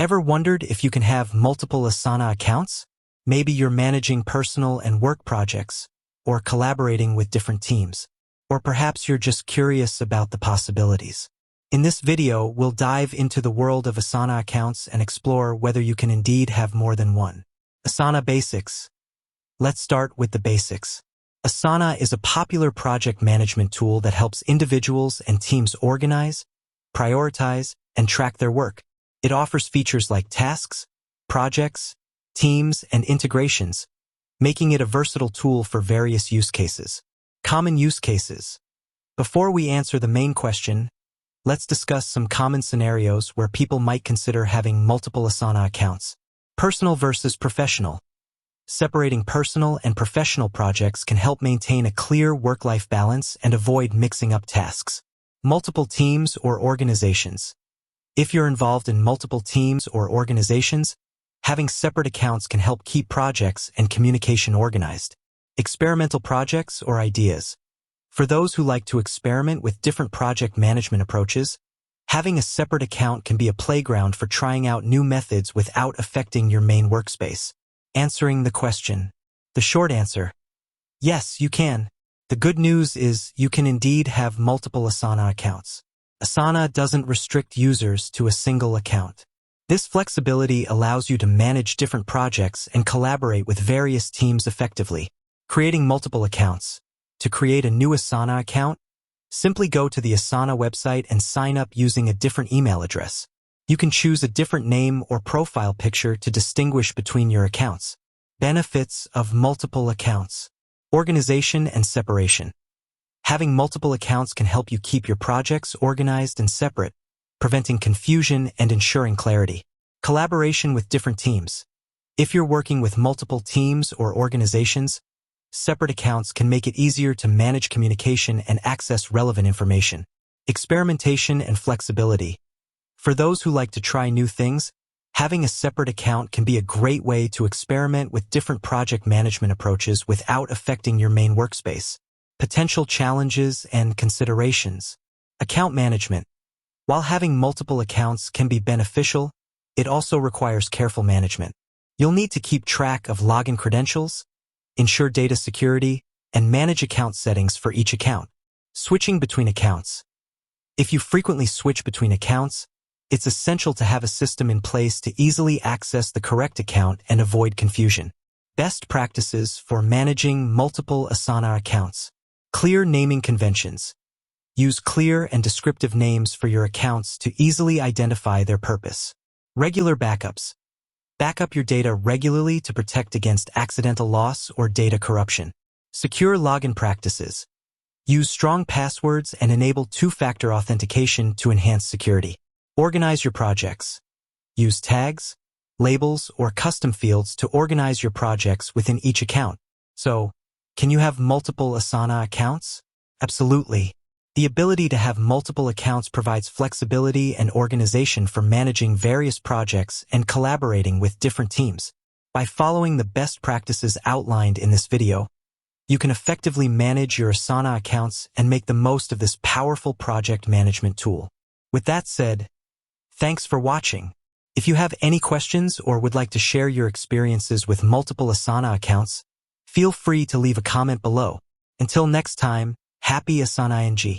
Ever wondered if you can have multiple Asana accounts? Maybe you're managing personal and work projects, or collaborating with different teams. Or perhaps you're just curious about the possibilities. In this video, we'll dive into the world of Asana accounts and explore whether you can indeed have more than one. Asana Basics. Let's start with the basics. Asana is a popular project management tool that helps individuals and teams organize, prioritize, and track their work. It offers features like tasks, projects, teams, and integrations, making it a versatile tool for various use cases. Common use cases. Before we answer the main question, let's discuss some common scenarios where people might consider having multiple Asana accounts. Personal versus professional. Separating personal and professional projects can help maintain a clear work-life balance and avoid mixing up tasks. Multiple teams or organizations. If you're involved in multiple teams or organizations, having separate accounts can help keep projects and communication organized. Experimental projects or ideas. For those who like to experiment with different project management approaches, having a separate account can be a playground for trying out new methods without affecting your main workspace. Answering the question. The short answer: yes, you can. The good news is you can indeed have multiple Asana accounts. Asana doesn't restrict users to a single account. This flexibility allows you to manage different projects and collaborate with various teams effectively. Creating multiple accounts. To create a new Asana account, simply go to the Asana website and sign up using a different email address. You can choose a different name or profile picture to distinguish between your accounts. Benefits of multiple accounts. Organization and separation. Having multiple accounts can help you keep your projects organized and separate, preventing confusion and ensuring clarity. Collaboration with different teams. If you're working with multiple teams or organizations, separate accounts can make it easier to manage communication and access relevant information. Experimentation and flexibility. For those who like to try new things, having a separate account can be a great way to experiment with different project management approaches without affecting your main workspace. Potential challenges and considerations. Account management. While having multiple accounts can be beneficial, it also requires careful management. You'll need to keep track of login credentials, ensure data security, and manage account settings for each account. Switching between accounts. If you frequently switch between accounts, it's essential to have a system in place to easily access the correct account and avoid confusion. Best practices for managing multiple Asana accounts. Clear naming conventions. Use clear and descriptive names for your accounts to easily identify their purpose. Regular backups. Back up your data regularly to protect against accidental loss or data corruption. Secure login practices. Use strong passwords and enable two-factor authentication to enhance security. Organize your projects. Use tags, labels, or custom fields to organize your projects within each account. So, can you have multiple Asana accounts? Absolutely. The ability to have multiple accounts provides flexibility and organization for managing various projects and collaborating with different teams. By following the best practices outlined in this video, you can effectively manage your Asana accounts and make the most of this powerful project management tool. With that said, thanks for watching. If you have any questions or would like to share your experiences with multiple Asana accounts, feel free to leave a comment below. Until next time, happy Asana ing.